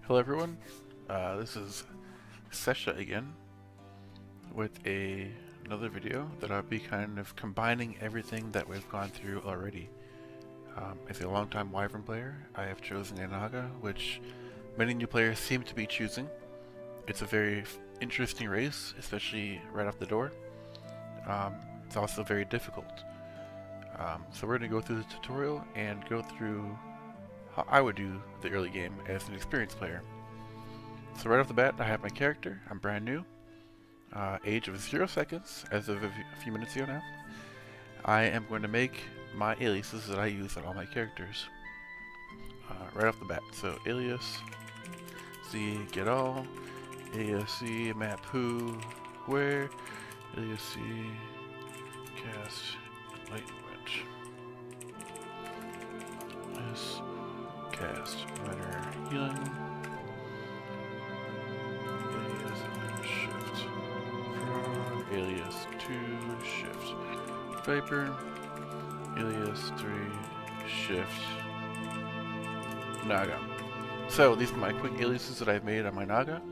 Hello everyone, this is Sesha again with another video that I'll be kind of combining everything that we've gone through already. As a longtime Wyvern player, I have chosen a Naga, which many new players seem to be choosing. It's a very interesting race, especially right off the door. It's also very difficult. So we're going to go through the tutorial and go through how I would do the early game as an experienced player. So right off the bat, I have my character. I'm brand new. Age of 0 seconds as of a few minutes ago now. I am going to make my aliases that I use on all my characters. Right off the bat. So alias C get all, alias C map who, where, alias C cast enlightenment. Yes. Cast minor healing. Alias shift. Frog. Alias 2 shift. Viper. Alias 3 shift. Naga. So these are my quick aliases that I've made on my Naga.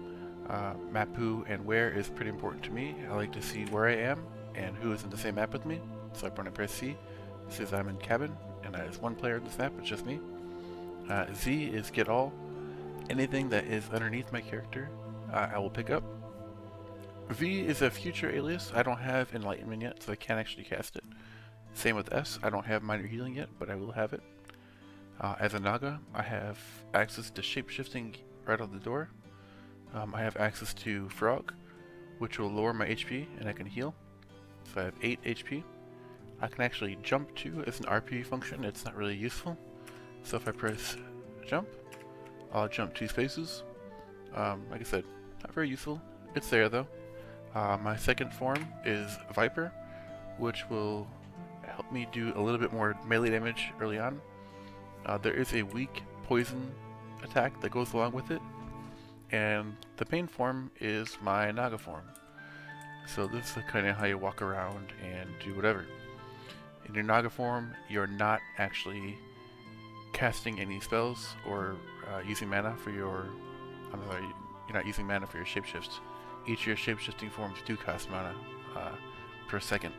Map who and where is pretty important to me. I like to see where I am and who is in the same map with me. So when I press C, it says I'm in cabin, and that is one player in this map, it's just me. Z is get all. Anything that is underneath my character, I will pick up. V is a future alias. I don't have enlightenment yet, so I can't actually cast it. Same with S. I don't have minor healing yet, but I will have it. As a Naga, I have access to shapeshifting right out the door. I have access to Frog, which will lower my HP, and I can heal. So I have 8 HP. I can actually jump too as an RP function. It's not really useful. So if I press jump, I'll jump 2 spaces. Like I said, not very useful. It's there though. My second form is Viper, which will help me do a little bit more melee damage early on. There is a weak poison attack that goes along with it. And the main form is my Naga form. So this is kind of how you walk around and do whatever. In your Naga form, you're not actually casting any spells or using mana for your... you're not using mana for your shapeshifts. Each of your shapeshifting forms do cost mana per second,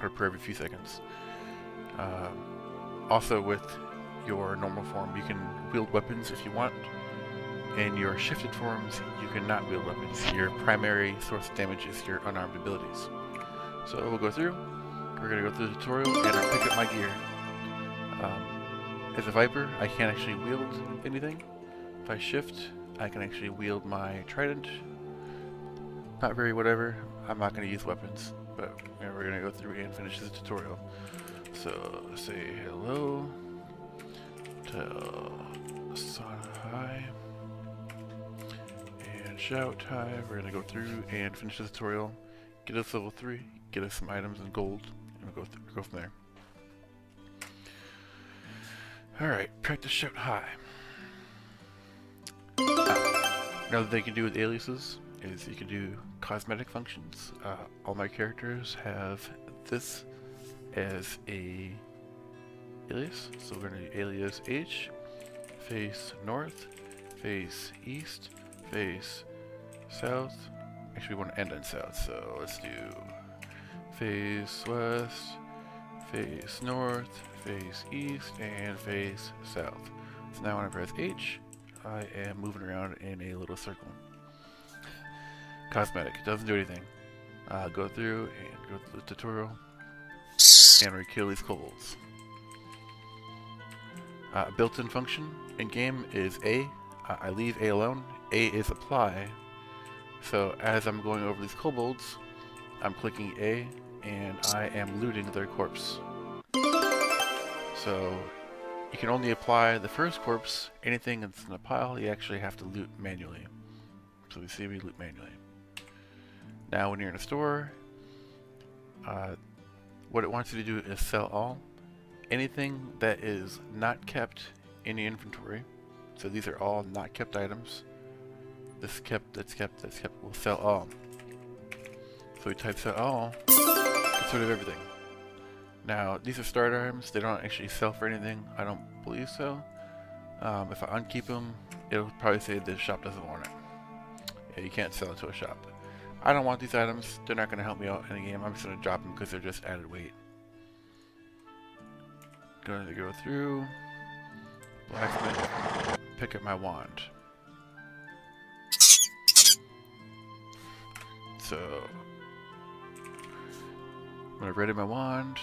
or per every few seconds. Also with your normal form, you can wield weapons if you want. In your shifted forms, you cannot wield weapons. Your primary source of damage is your unarmed abilities. So we'll go through. We're going to go through the tutorial and I'll pick up my gear. As a Viper, I can't actually wield anything. If I shift, I can actually wield my trident. Not very whatever. I'm not going to use weapons, but we're going to go through and finish the tutorial. So say hello. Tell Sana hi. And shout hi. We're going to go through and finish the tutorial. Get us level 3. Get us some items and gold. And we'll go from there. Alright, practice shout hi. Another thing you can do with aliases is you can do cosmetic functions. All my characters have this as a alias. So we're going to do alias H, face north, face east, face south. Actually, we want to end in south, so let's do face west, face north, face east, and face south. So now when I press H, I am moving around in a little circle. Cosmetic, doesn't do anything. Go through and go through the tutorial and we kill these kobolds. Built-in function in game is A. I leave A alone. A is apply. So as I'm going over these kobolds, I'm clicking A and I am looting their corpse. So you can only apply the first corpse. Anything that's in a pile, you actually have to loot manually. So we see we loot manually. Now when you're in a store, what it wants you to do is sell all. Anything that is not kept in your inventory, so these are all not kept items. This kept, that's kept, that's kept, we'll sell all. So we type sell all, get rid of everything. Now, these are start items. They don't actually sell for anything. I don't believe so. If I unkeep them, it'll probably say the shop doesn't want it. Yeah, you can't sell it to a shop. I don't want these items. They're not going to help me out in the game. I'm just going to drop them because they're just added weight. Going to go through Blacksmith, pick up my wand. So I'm going to ready my wand,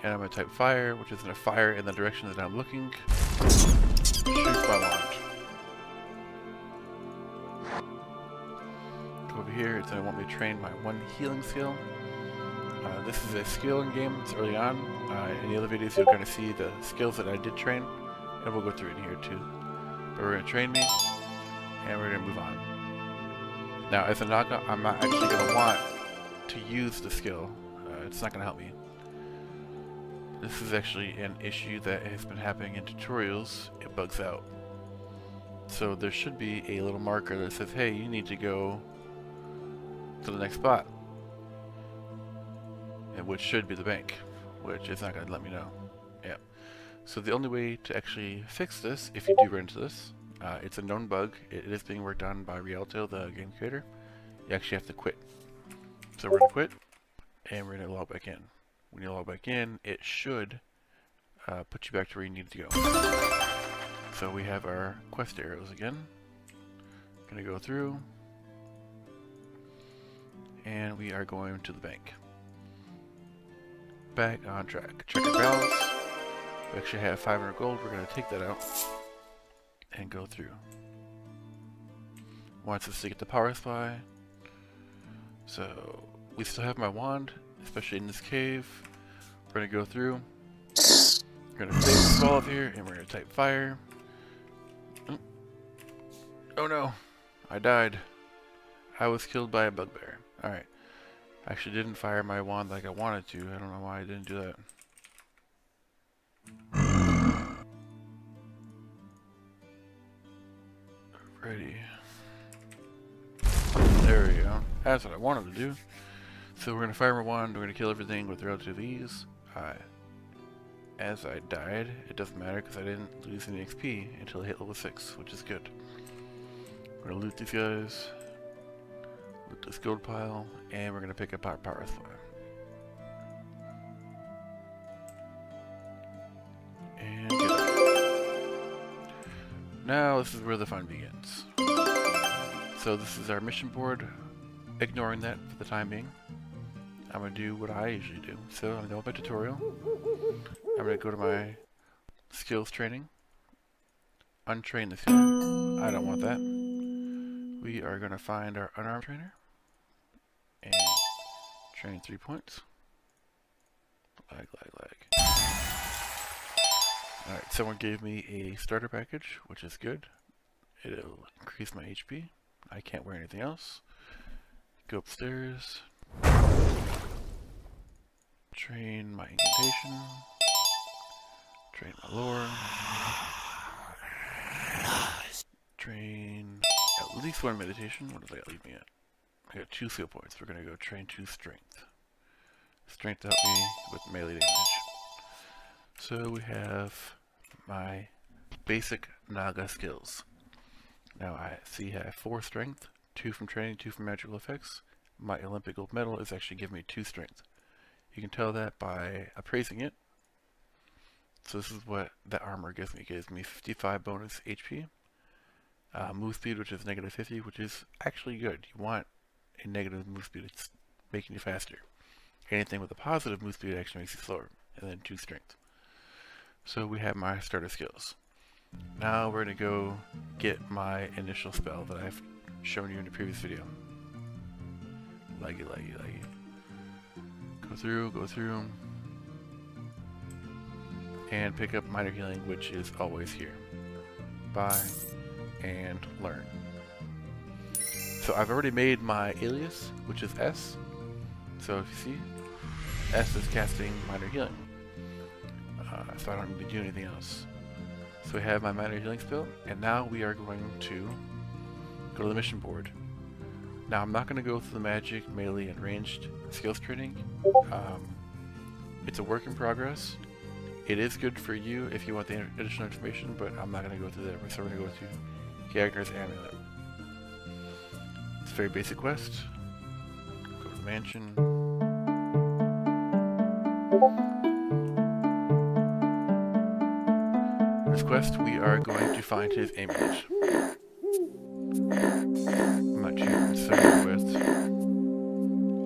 and I'm going to type fire, which is going to fire in the direction that I'm looking. Shoot my wand. Go over here, it's going to want me to train my one healing skill. This is a skill in game, it's early on. In the other videos you're going to see the skills that I did train, and we'll go through it in here too. But we're going to train me, and we're going to move on. Now as a Naga, I'm not actually going to want to use the skill. It's not going to help me. This is actually an issue that has been happening in tutorials. It bugs out. So there should be a little marker that says, hey, you need to go to the next spot. And which should be the bank, which is not going to let me know. Yeah. So the only way to actually fix this, if you do run into this, it's a known bug. It is being worked on by Rialto, the game creator. You actually have to quit. So we're going to quit, and we're going to log back in. When you log back in, it should put you back to where you need to go. So we have our quest arrows again. Going to go through, and we are going to the bank. Back on track. Check our balance. We actually have 500 gold. We're going to take that out and go through. Wants us to get the power supply. So we still have my wand, especially in this cave. We're going to go through. We're going to place this ball up here, and we're going to type fire. Oh no, I died. I was killed by a bugbear. Alright. I actually didn't fire my wand like I wanted to. I don't know why I didn't do that. Ready. There we go. That's what I wanted to do. So we're going to fire my wand. We're going to kill everything with relative ease. As I died, it doesn't matter because I didn't lose any XP until I hit level 6, which is good. We're going to loot these guys. Loot this gold pile, and we're going to pick up our power supply. And get up. Now this is where the fun begins. So this is our mission board. Ignoring that for the time being, I'm going to do what I usually do. So I'm going to go up my tutorial. I'm going to go to my skills training. Untrain this healer. I don't want that. We are going to find our unarmed trainer. And train 3 points. Lag. Alright, someone gave me a starter package, which is good. It'll increase my HP. I can't wear anything else. Go upstairs. Train my incantation. Train my lore. Train at least one meditation. What does that leave me at? I got 2 skill points. We're going to go train 2 strength. Strength to help me with melee damage. So we have my basic Naga skills. Now I see I have 4 strength, 2 from training, 2 from magical effects. My Olympic gold medal is actually giving me 2 strength. You can tell that by appraising it. So this is what that armor gives me. It gives me 55 bonus HP. Move speed, which is negative 50, which is actually good. You want a negative move speed. It's making you faster. Anything with a positive move speed actually makes you slower. And then 2 strength. So we have my starter skills. Now we're going to go get my initial spell that I've shown you in the previous video. Laggy. Go through. And pick up minor healing, which is always here. Buy and learn. So I've already made my alias, which is S. So if you see, S is casting minor healing. So I don't need to do anything else. So we have my minor healing spell, and now we are going to go to the mission board. Now I'm not going to go through the magic, melee, and ranged skills training. It's a work in progress. It is good for you if you want the additional information, but I'm not going to go through that. So we're going to go to Gagner's Amulet. It's a very basic quest. Go to the mansion. In this quest, we are going to find his amulet. I'm not too concerned with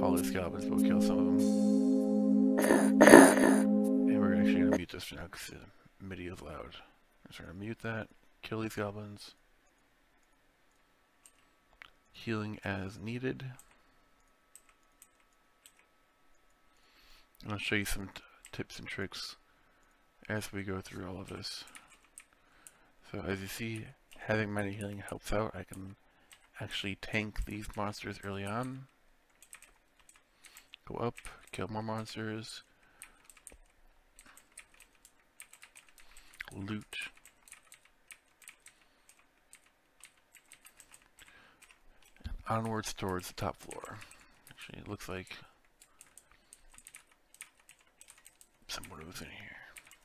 all these goblins, but we'll kill some of them. And we're actually going to mute this for now because the MIDI is loud. So we're going to mute that, kill these goblins. Healing as needed. And I'll show you some tips and tricks as we go through all of this. So as you see, having many healing helps out. I can actually tank these monsters early on. Go up, kill more monsters. Loot. And onwards towards the top floor. Actually, it looks like someone was in here.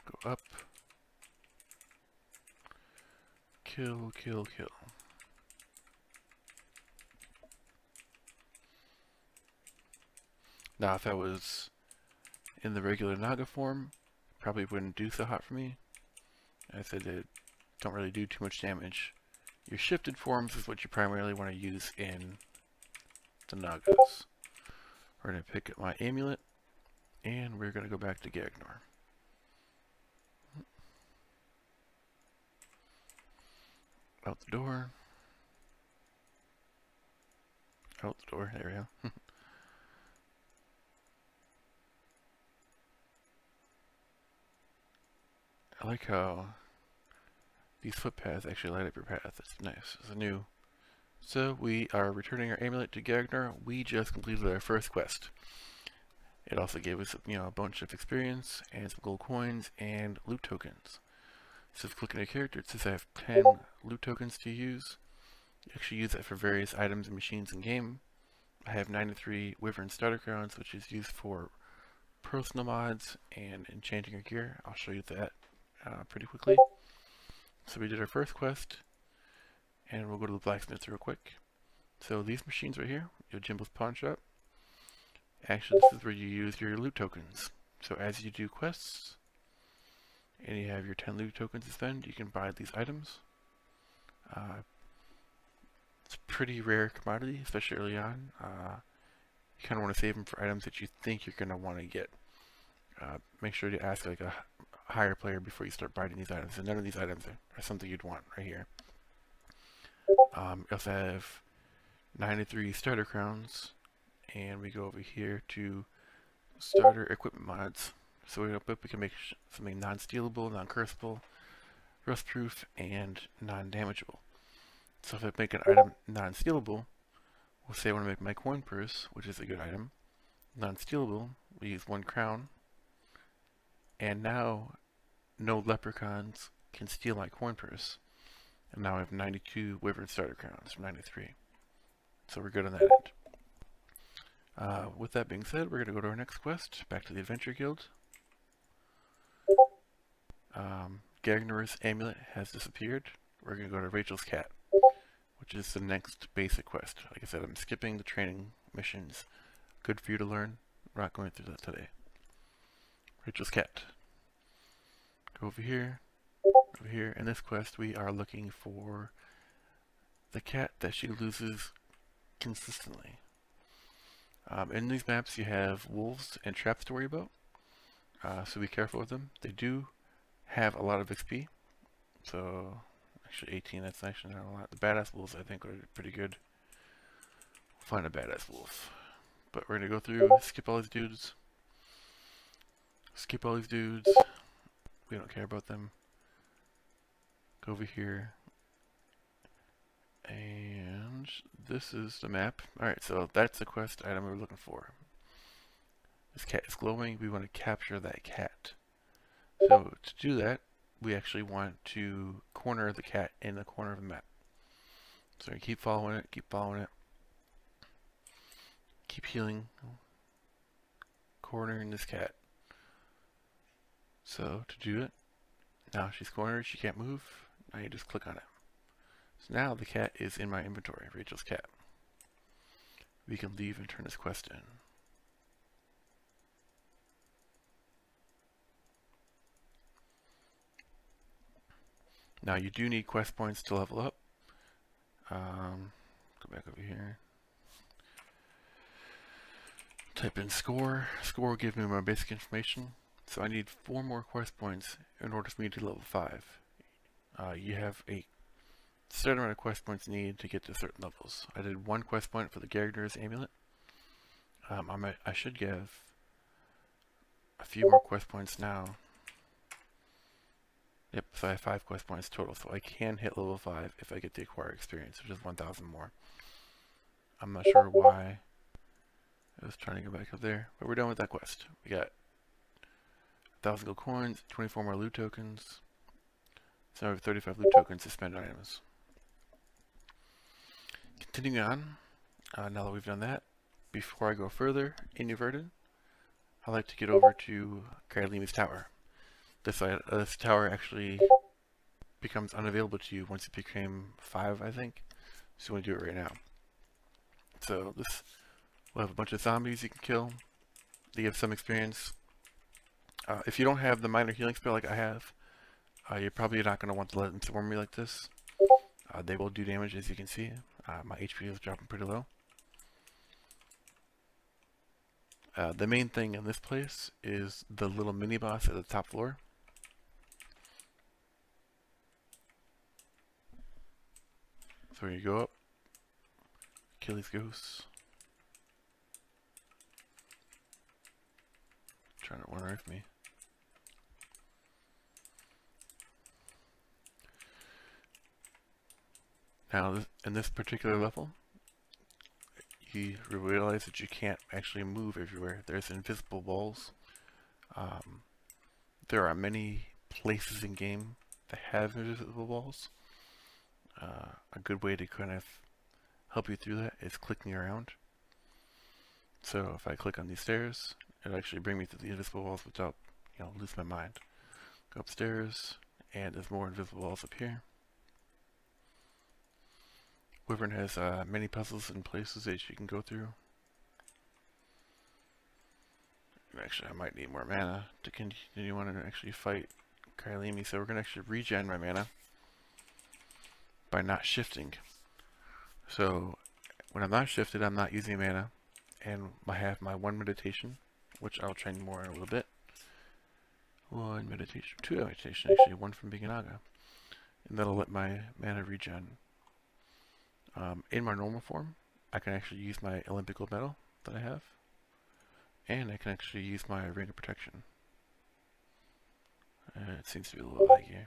Go up. Kill, kill, kill. Now, if I was in the regular Naga form, probably wouldn't do so hot for me. I said they don't really do too much damage. Your shifted forms is what you primarily want to use in the Nagas. We're going to pick up my amulet, and we're going to go back to Gagnor. Out the door. Out the door, there we go. I like how these footpaths actually light up your path. That's nice. It's new. So we are returning our amulet to Gagnor. We just completed our first quest. It also gave us, a bunch of experience and some gold coins and loot tokens. So if you click on your character, it says I have 10 loot tokens to use. You actually use that for various items and machines in game. I have 93 Wyvern starter crowns, which is used for personal mods and enchanting your gear. I'll show you that pretty quickly. So we did our first quest, and we'll go to the Blacksmiths real quick. So these machines right here, your Jimble's Pawn Shop. Actually, this is where you use your loot tokens. So as you do quests, and you have your 10 loot tokens to spend, you can buy these items. It's a pretty rare commodity, especially early on. You kind of want to save them for items that you think you're going to want to get. Make sure to ask like a higher player before you start buying these items. And none of these items are something you'd want right here. You also have 93 starter crowns, and we go over here to starter equipment mods. So we can make something non-stealable, non-curseable, rust-proof, and non-damageable. So if I make an item non-stealable, we'll say I want to make my coin purse, which is a good item. Non-stealable, we use 1 crown. And now, no leprechauns can steal my coin purse. And now I have 92 Wyvern starter crowns from 93. So we're good on that end. With that being said, we're going to go to our next quest, back to the Adventure Guild. Gagnor's amulet has disappeared. We're going to go to Rachel's cat, which is the next basic quest. Like I said, I'm skipping the training missions. Good for you to learn. We're not going through that today. Rachel's cat. Go over here. Over here. In this quest, we are looking for the cat that she loses consistently. In these maps, you have wolves and traps to worry about. So be careful with them. They do have a lot of XP. So, actually 18, that's actually not a lot. The badass wolves, I think, are pretty good. We'll find a badass wolf. But we're going to go through, skip all these dudes. Skip all these dudes. We don't care about them. Go over here. And this is the map. Alright, so that's the quest item we're looking for. This cat is glowing. We want to capture that cat. So to do that, we actually want to corner the cat in the corner of the map. So you keep following it, keep following it. Keep healing. Cornering this cat. So to do it, now she's cornered, she can't move. Now you just click on it. So now the cat is in my inventory, Rachel's cat. We can leave and turn this quest in. Now you do need quest points to level up. Go back over here. Type in score. Score will give me my basic information. So I need 4 more quest points in order for me to level 5. You have a certain amount of quest points needed to get to certain levels. I did 1 quest point for the Gardener's Amulet. I should give a few more quest points now. Yep, so I have 5 quest points total, so I can hit level 5 if I get the acquired experience, which is 1,000 more. I'm not sure why I was trying to go back up there, but we're done with that quest. We got 1,000 gold coins, 24 more loot tokens, so I have 35 loot tokens to spend on items. Continuing on, now that we've done that, before I go further in Wyvern, I like to get over to Kailimi's tower. This tower actually becomes unavailable to you once you become 5, I think. So you want to do it right now. So this will have a bunch of zombies you can kill. They give some experience. If you don't have the minor healing spell like I have, you're probably not going to want to let them swarm me like this. They will do damage, as you can see. My HP is dropping pretty low. The main thing in this place is the little mini boss at the top floor. So you go up, kill these ghosts. Trying to unearth me. Now, in this particular level, you realize that you can't actually move everywhere. There's invisible walls. There are many places in game that have invisible walls. A good way to kind of help you through that is clicking around. So if I click on these stairs, it'll actually bring me to the invisible walls without, lose my mind. Go upstairs, and there's more invisible walls up here. Wyvern has many puzzles and places that you can go through. Actually, I might need more mana to continue on and actually fight Kailimi, so we're going to actually regen my mana by not shifting. So when I'm not shifted, I'm not using mana, and I have my 1 meditation, which I'll train more in a little bit. 1 meditation, 2 meditation actually, 1 from being a Naga, and that'll let my mana regen. In my normal form, I can actually use my Olympic gold medal that I have, and I can actually use my ring of protection. It seems to be a little laggy.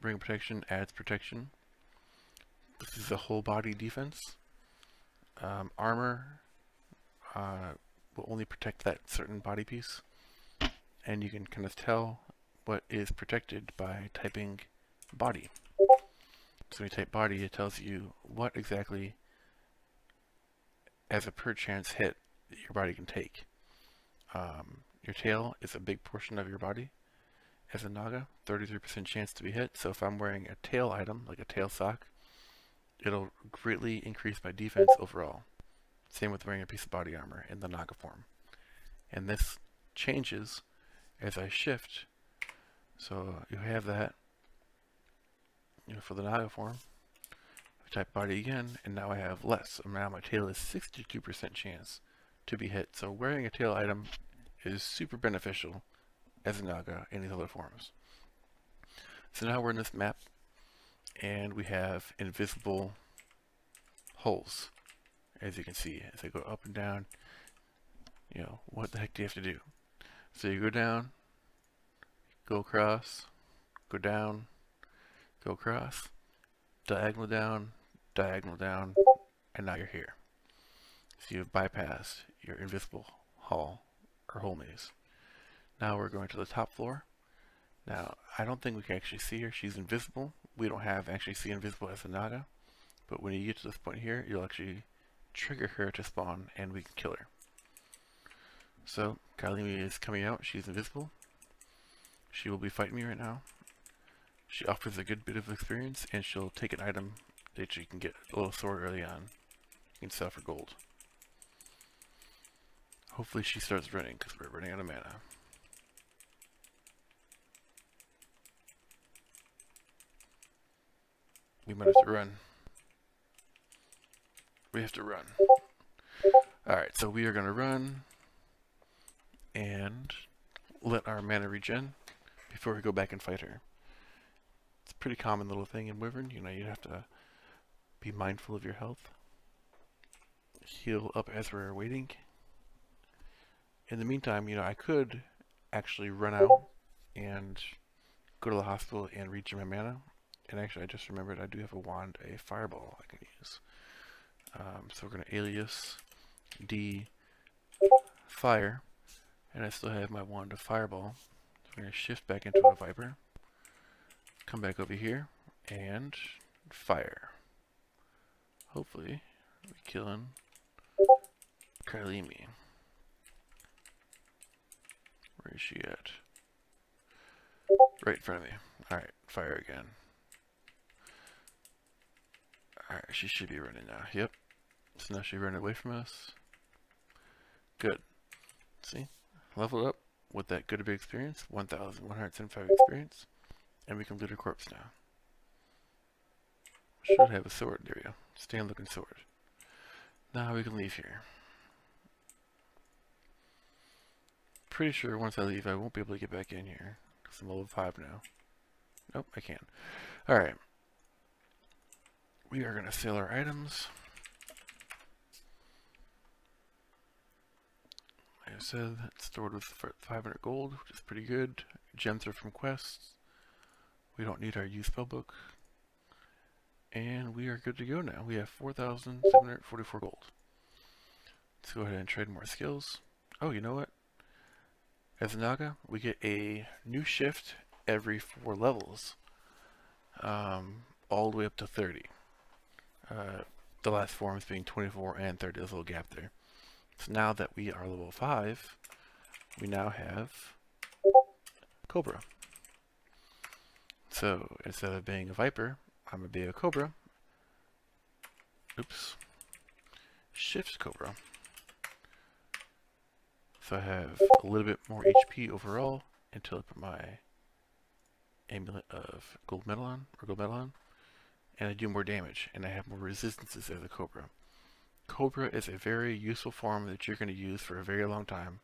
Ring of protection adds protection. This is a whole body defense. Armor will only protect that certain body piece, and you can kind of tell what is protected by typing body. So when you type body, it tells you what exactly, as a per chance hit, your body can take. Your tail is a big portion of your body. As a Naga, 33% chance to be hit, so if I'm wearing a tail item, like a tail sock, it'll greatly increase my defense overall. Same with wearing a piece of body armor in the Naga form. And this changes as I shift, so you have that, for the Naga form. I type body again, and now I have less. So now my tail is 62% chance to be hit, so wearing a tail item is super beneficial as a Naga in these other forms. So now we're in this map, and we have invisible holes, as you can see. As I go up and down, what the heck do you have to do? So you go down, go across, go down, go across, diagonal down, and now you're here. So you've bypassed your invisible hall or hole maze. Now we're going to the top floor. Now, I don't think we can actually see her. She's invisible. We don't have actually see invisible as a Naga. But when you get to this point here, you'll actually trigger her to spawn, and we can kill her. So, Kylimi is coming out. She's invisible. She will be fighting me right now. She offers a good bit of experience, and she'll take an item that you can get a little sword early on. You can sell for gold. Hopefully she starts running, because we're running out of mana. We might have to run. We have to run. Alright, so we are going to run and let our mana regen before we go back and fight her. It's a pretty common little thing in Wyvern. You know, you have to be mindful of your health. Heal up as we're waiting. In the meantime, you know, I could actually run out and go to the hospital and regen my mana. And actually, I just remembered I do have a wand, a fireball I can use. So we're going to alias D fire, and I still have my wand of fireball. So we're going to shift back into a viper, come back over here, and fire. Hopefully, we kill him. Kylimi. Where is she at? Right in front of me. Alright, fire again. Alright, she should be running now. Yep. So now she's running away from us. Good. See? Leveled up with that good big experience. 1,175 experience. And we can loot her corpse now. Should have a sword. There we go. Stand looking sword. Now we can leave here. Pretty sure once I leave I won't be able to get back in here. Because I'm level 5 now. Nope, I can. Alright. We are going to sell our items. Like I said, it's stored with 500 gold, which is pretty good. Gems are from quests. We don't need our use spellbook. And we are good to go now. We have 4,744 gold. Let's go ahead and trade more skills. Oh, you know what? As a Naga, we get a new shift every 4 levels. All the way up to 30. The last forms being 24 and 30. There's a little gap there. So now that we are level 5, we now have Cobra. So instead of being a Viper, I'm going to be a Cobra. Oops. Shift Cobra. So I have a little bit more HP overall until I put my amulet of gold metal on, and I do more damage, and I have more resistances as a Cobra. Cobra is a very useful form that you're going to use for a very long time.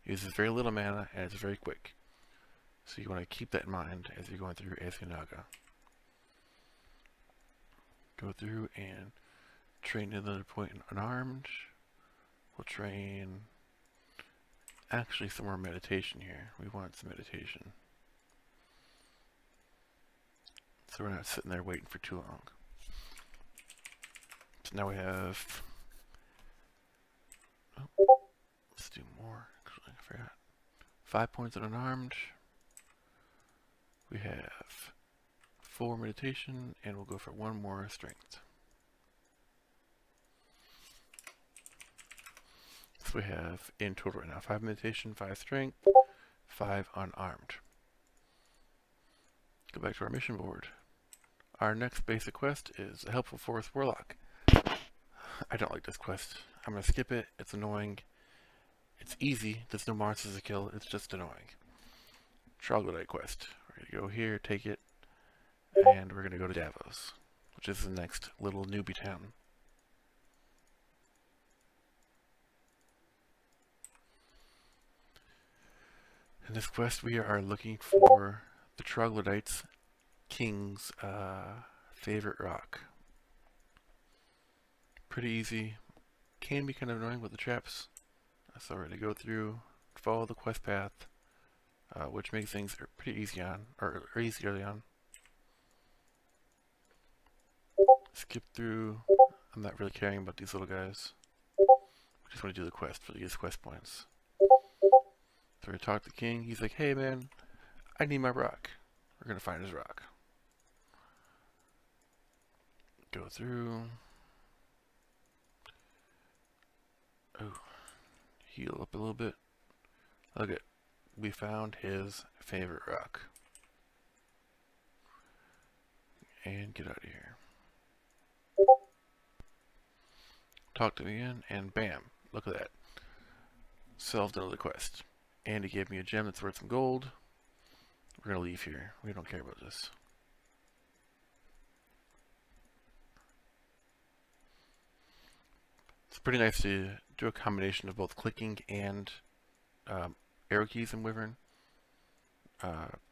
It uses very little mana, and it's very quick. So you want to keep that in mind as you're going through as a Naga. Go through and train another point in unarmed. We'll train actually some more meditation here. We want some meditation. So we're not sitting there waiting for too long. So now we have... Oh, let's do more. Actually, I forgot. 5 points on unarmed. We have 4 meditation, and we'll go for 1 more strength. So we have in total right now 5 meditation, 5 strength, 5 unarmed. Go back to our mission board. Our next basic quest is a Helpful Forest Warlock. I don't like this quest. I'm going to skip it. It's annoying. It's easy. There's no monsters to kill. It's just annoying. Troglodyte quest. We're going to go here, take it, and we're going to go to Davos, which is the next little newbie town. In this quest, we are looking for the Troglodytes' king's favorite rock. Pretty easy. Can be kind of annoying with the traps. So we're going to go through, follow the quest path, which makes things pretty easy on, or easy early on. Skip through. I'm not really caring about these little guys. I just want to do the quest for these quest points. So we talk to the king. He's like, hey man, I need my rock. We're going to find his rock. Go through. Oh, heal up a little bit. Look at, we found his favorite rock. And get out of here. Talk to me again, and bam, look at that. Solved another quest. And he gave me a gem that's worth some gold. We're gonna leave here. We don't care about this. It's pretty nice to do a combination of both clicking and arrow keys in Wyvern.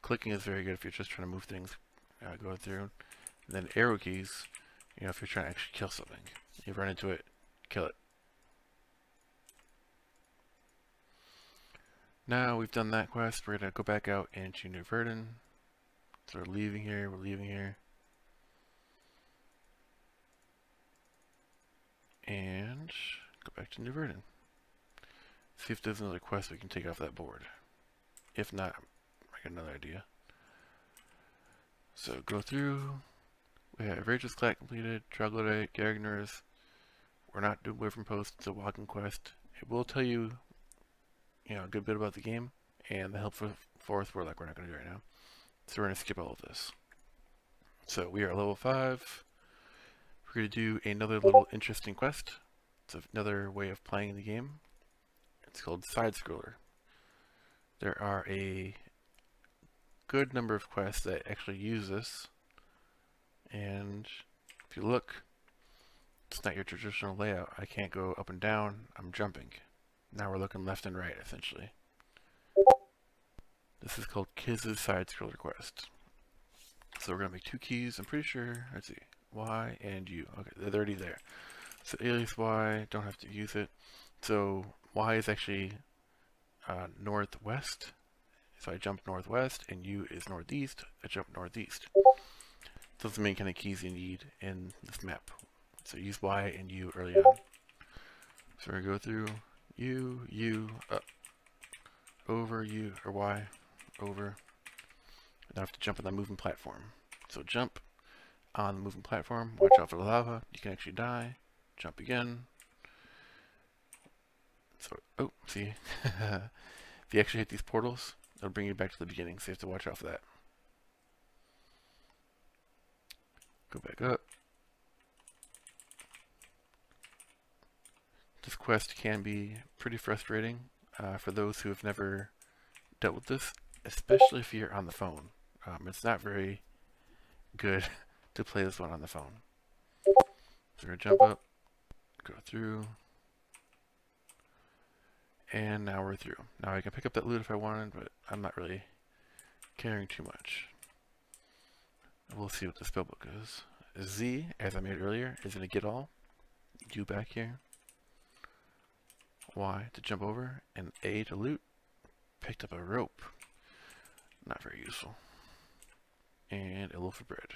Clicking is very good if you're just trying to move things, go through. And then arrow keys, you know, if you're trying to actually kill something. You run into it, kill it. Now we've done that quest, we're going to go back out into New Verdun. So we're leaving here, and go back to New Verdun. See if there's another quest we can take off that board. If not, I got another idea. So go through, we have Rachel's Clat completed, Troglodyte, Garagner's. We're not doing Wyvern Post, it's a walking quest. It will tell you, you know, a good bit about the game, and the helpful fourth we're not going to do right now. So we're going to skip all of this. So we are level 5. We're going to do another little interesting quest. It's another way of playing the game. It's called Side Scroller. There are a good number of quests that actually use this. And if you look, it's not your traditional layout. I can't go up and down, I'm jumping. Now we're looking left and right, essentially. This is called Kiz's Side Scroller Quest. So we're going to make 2 keys, I'm pretty sure. Let's see, Y and U. Okay, they're already there. So alias Y, don't have to use it. So Y is actually northwest. So I jump northwest, and U is northeast. I jump northeast. Those are the main kind of keys you need in this map. So use Y and U early on. So we're going to go through U, U, up, over, U, or Y, over. Now I have to jump on the moving platform. So jump on the moving platform, watch out for the lava, you can actually die, jump again. So, oh, see, if you actually hit these portals, it'll bring you back to the beginning, so you have to watch out for that. Go back up. This quest can be pretty frustrating for those who have never dealt with this, especially if you're on the phone. It's not very good to play this one on the phone. So we're going to jump up, go through, and now we're through. Now I can pick up that loot if I wanted, but I'm not really caring too much. We'll see what the spellbook is. Z, as I made earlier, is going to get all. U back here. Y to jump over, and A to loot. Picked up a rope. Not very useful. And a loaf of bread.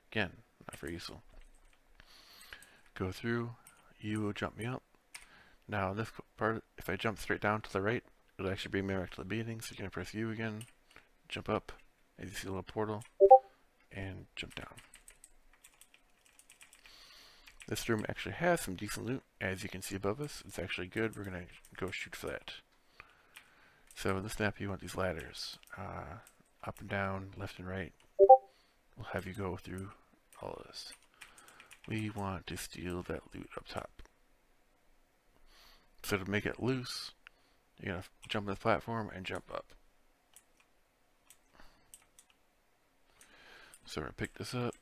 Again, not very useful. Go through. U will jump me up. Now this part, if I jump straight down to the right, it'll actually bring me back to the beginning. So you're going to press U again. Jump up. As you see a little portal. And jump down. This room actually has some decent loot, as you can see above us. It's actually good. We're going to go shoot for that. So in this map, you want these ladders. Up and down, left and right. We'll have you go through all of this. We want to steal that loot up top. So to make it loose, you're going to jump on the platform and jump up. So we're going to pick this up,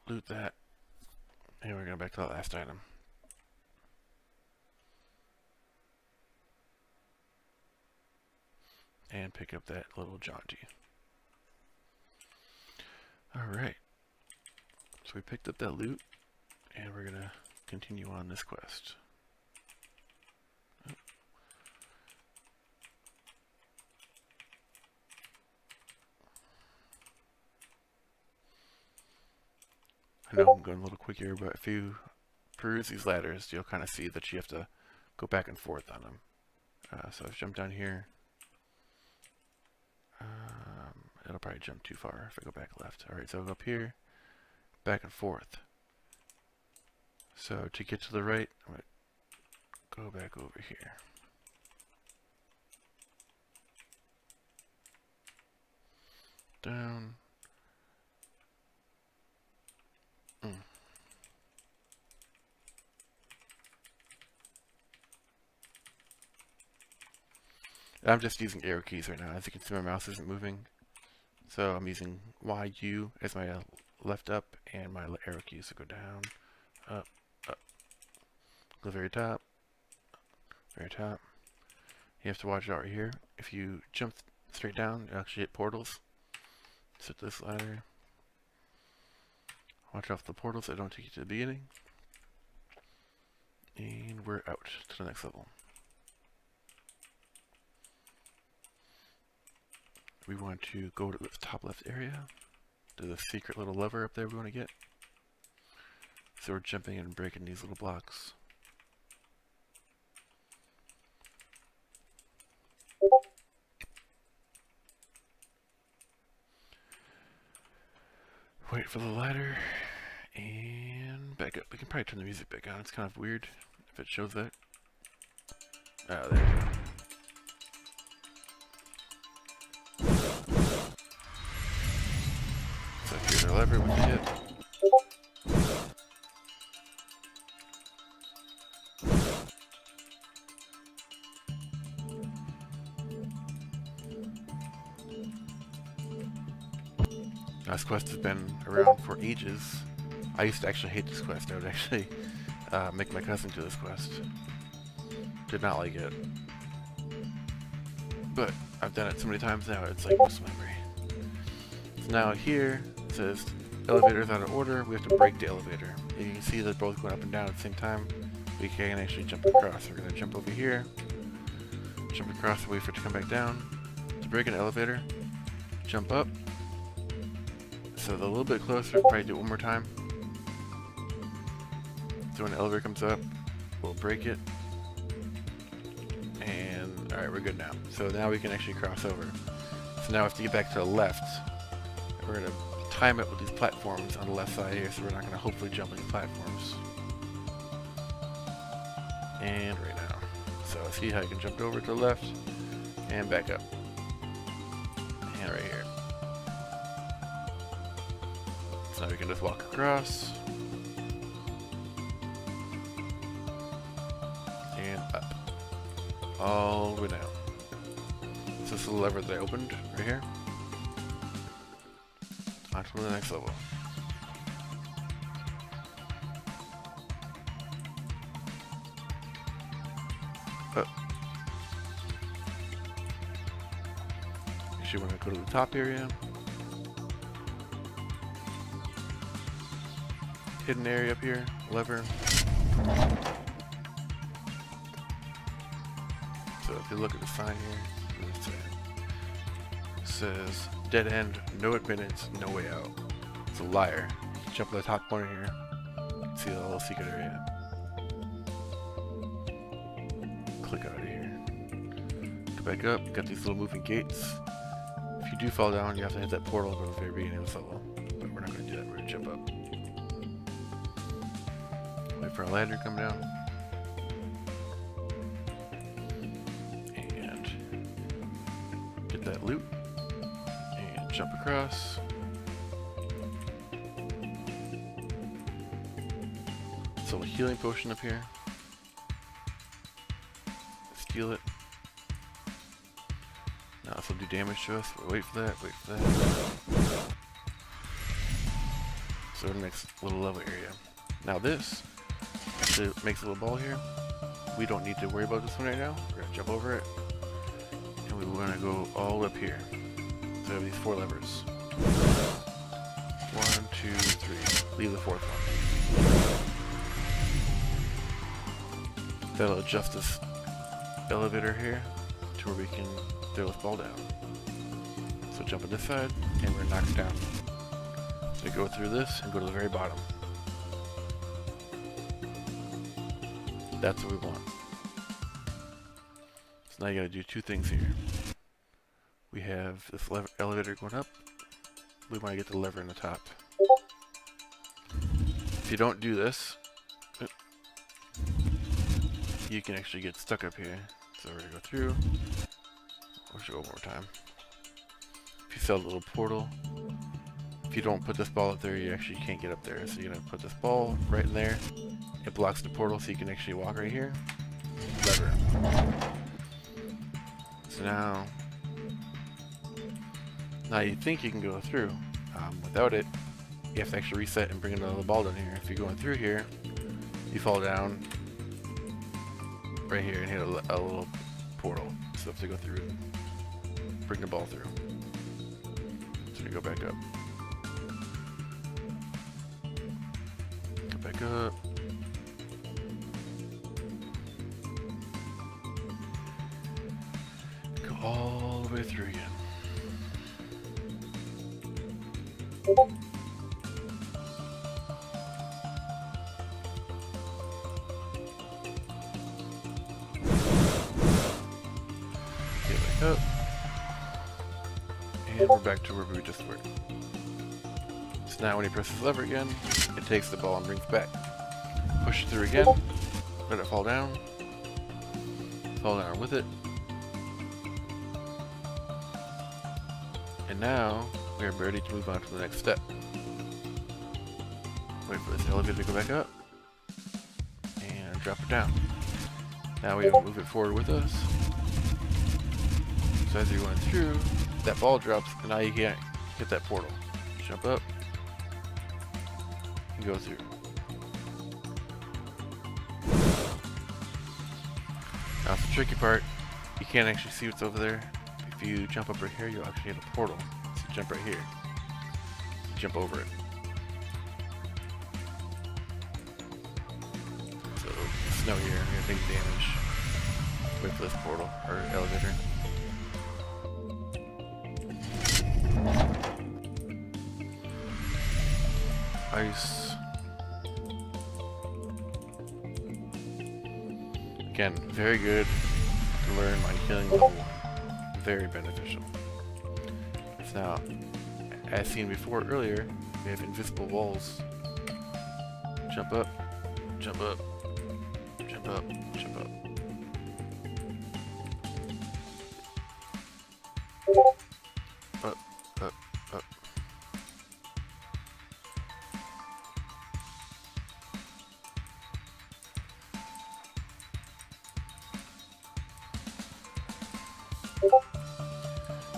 loot that, and we're going back to that last item. And pick up that little jaunty. Alright. So we picked up that loot, and we're going to continue on this quest. I know I'm going a little quick here, but if you peruse these ladders, you'll kind of see that you have to go back and forth on them. So I've jumped down here. It'll probably jump too far if I go back left. Alright, so I'll go up here, back and forth. So to get to the right, I'm going to go back over here. down. I'm just using arrow keys right now. As you can see, my mouse isn't moving. So I'm using YU as my left up and my arrow keys to go down, up, up. Go to the very top, very top. You have to watch out right here. If you jump straight down, you actually hit portals. Set this ladder. Watch out for the portals that don't take you to the beginning. And we're out to the next level. We want to go to the top left area. There's a secret little lever up there we want to get. So we're jumping and breaking these little blocks. Wait for the ladder and back up. We can probably turn the music back on. It's kind of weird if it shows that. Oh, there we go. So here's our lever we can hit. This quest has been around for ages. I used to actually hate this quest. I would actually make my cousin do this quest. Did not like it. But I've done it so many times now, it's like muscle memory. So now here, it says elevator's out of order, we have to break the elevator. And you can see they're both going up and down at the same time. We can actually jump across. We're going to jump over here, jump across and wait for it to come back down. To break an elevator, jump up. So they're a little bit closer, probably do it one more time. So when the elevator comes up, we'll break it. And alright, we're good now. So now we can actually cross over. So now we have to get back to the left. We're going to time it with these platforms on the left side here, so we're not going to hopefully jump these platforms. And right now. So see how you can jump over to the left and back up. And right here. So now we can just walk across. And up. All the way down. So this is the lever that I opened right here. On to the next level. Up. You want to go to the top area. Hidden area up here, lever. So if you look at the sign here, it says dead end, no admittance, no way out. It's a liar. Jump to the top corner here. See the little secret area. Click out of here. Go back up, got these little moving gates. If you do fall down, you have to hit that portal at the very beginning of this level. But we're not going to do that, we're going to jump up. Wait for our ladder to come down. And get that loot. And jump across. So a healing potion up here. Steal it. Now this will do damage to us. Wait for that, wait for that. So the next little level area. Now this actually makes a little ball here. We don't need to worry about this one right now. We're gonna jump over it. And we're gonna go all up here. So we have these 4 levers. 1, 2, 3. Leave the 4th one. That'll adjust this elevator here to where we can throw this ball down. So jump on this side and we're knocked down. So go through this and go to the very bottom. That's what we want. So now you gotta do 2 things here. We have this elevator going up. We want to get the lever in the top. If you don't do this, you can actually get stuck up here. So we're gonna go through. We'll show one more time. if you sell the little portal, if you don't put this ball up there, you actually can't get up there. So you're gonna put this ball right in there. It blocks the portal, so you can actually walk right here. Lever. So now you think you can go through. Without it, you have to actually reset and bring another ball down here. If you're going through here, you fall down right here and hit a little portal. So you have to go through, bring the ball through. So you go back up. Go back up. Go all the way through again. Up. And we're back to where we just were. So now when he presses the lever again, it takes the ball and brings it back. Push it through again, let it fall down with it. And now we are ready to move on to the next step. Wait for this elevator to go back up and drop it down. Now we have to move it forward with us. So as you're going through, that ball drops, and now you can't hit that portal. Jump up, and go through. Now the tricky part, you can't actually see what's over there. If you jump up right here, you'll actually hit a portal. So you jump right here. Jump over it. So, snow here, you're gonna take damage. Wait for this portal, or elevator. Ice. Again, very good to learn by killing level 1. Very beneficial. So now, as seen before earlier, we have invisible walls. Jump up, jump up, jump up, jump up. Up, up, up.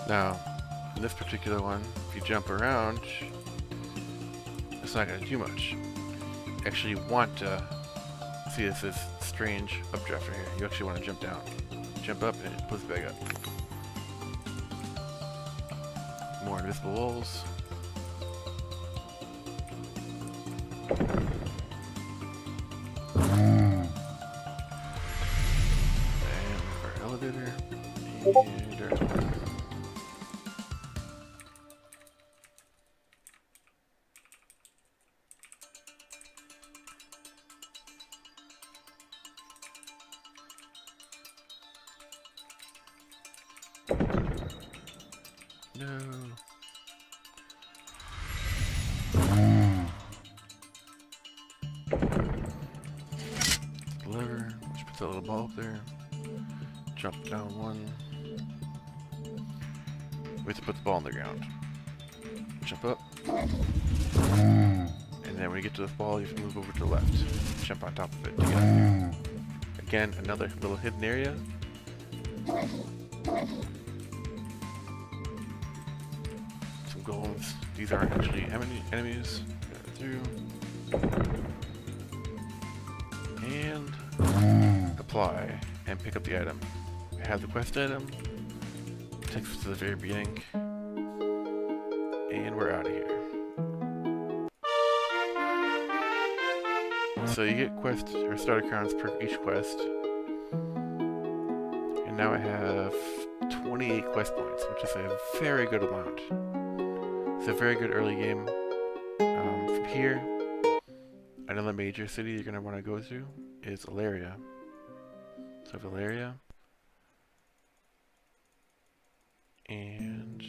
Now, in this particular one, if you jump around, it's not going to do much. You actually want to see this strange updraft right here. You actually want to jump down. Jump up and it puts it back up. More invisible walls. And our elevator. And our elevator. No. Lever. Just put that little ball up there. Jump down one. We have to put the ball on the ground. Jump up. And then when you get to this ball, you have to move over to the left. Jump on top of it to get up here. Again, another little hidden area. Some golems. These aren't actually enemies. Get it through. And apply and pick up the item. I have the quest item. Takes us to the very beginning. And we're out of here. So you get quest or starter crowns per each quest. And now I have 28 quest points, which is a very good amount. It's a very good early game. From here, another major city you're going to want to go to is Alaria. So Alaria. And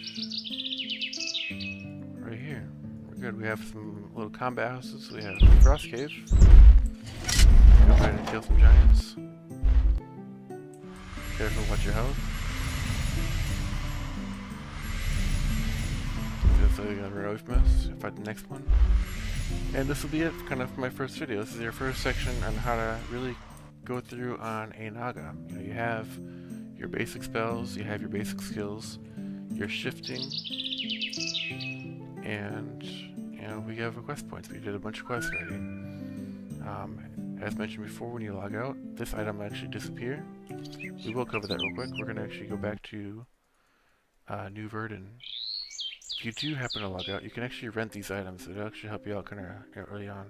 right here, we're good. We have some little combat houses. We have Frost Cave. Go ahead and kill some giants. Careful, watch your health. So you're gonna run away from us, fight the next one. And this will be it kind of for my first video. This is your first section on how to really go through on a Naga. You know, you have your basic spells, you have your basic skills, your shifting, and you know, we have quest points. We did a bunch of quests already. As mentioned before, when you log out, this item will actually disappear. We will cover that real quick. We're going to actually go back to New Verdun. If you do happen to log out, you can actually rent these items. It'll actually help you out kind of early on.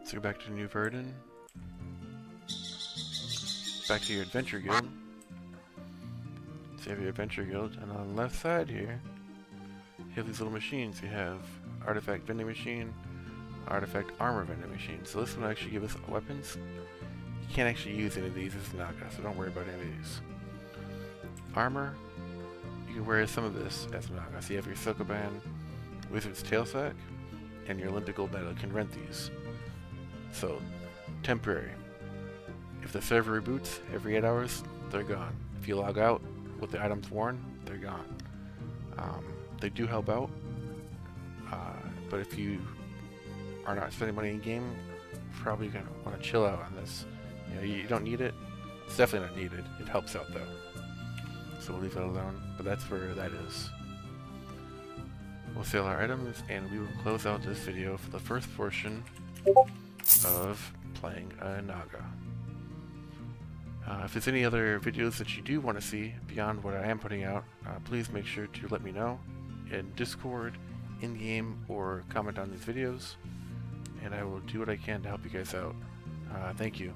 So go back to New Verdun. Back to your Adventure Guild. So you have your Adventure Guild, and on the left side here, you have these little machines. You have Artifact Vending Machine, Artifact Armor Vending Machine. So this one will actually give us weapons. You can't actually use any of these as Naga, so don't worry about any of these. Armor, you can wear some of this as Naga. So you have your Sokoban, Wizard's Tailsack, and your Olympic Gold Medal. You can rent these. So, temporary. If the server reboots every 8 hours, they're gone. If you log out with the items worn, they're gone. They do help out, but if you are not spending money in game, probably gonna want to chill out on this. You know, you don't need it. It's definitely not needed. It helps out though, so we'll leave that alone. But that's where that is. We'll sell our items, and we will close out this video for the first portion of playing a Naga. If there's any other videos that you do want to see beyond what I am putting out, please make sure to let me know in Discord, in-game, or comment on these videos, and I will do what I can to help you guys out. Thank you.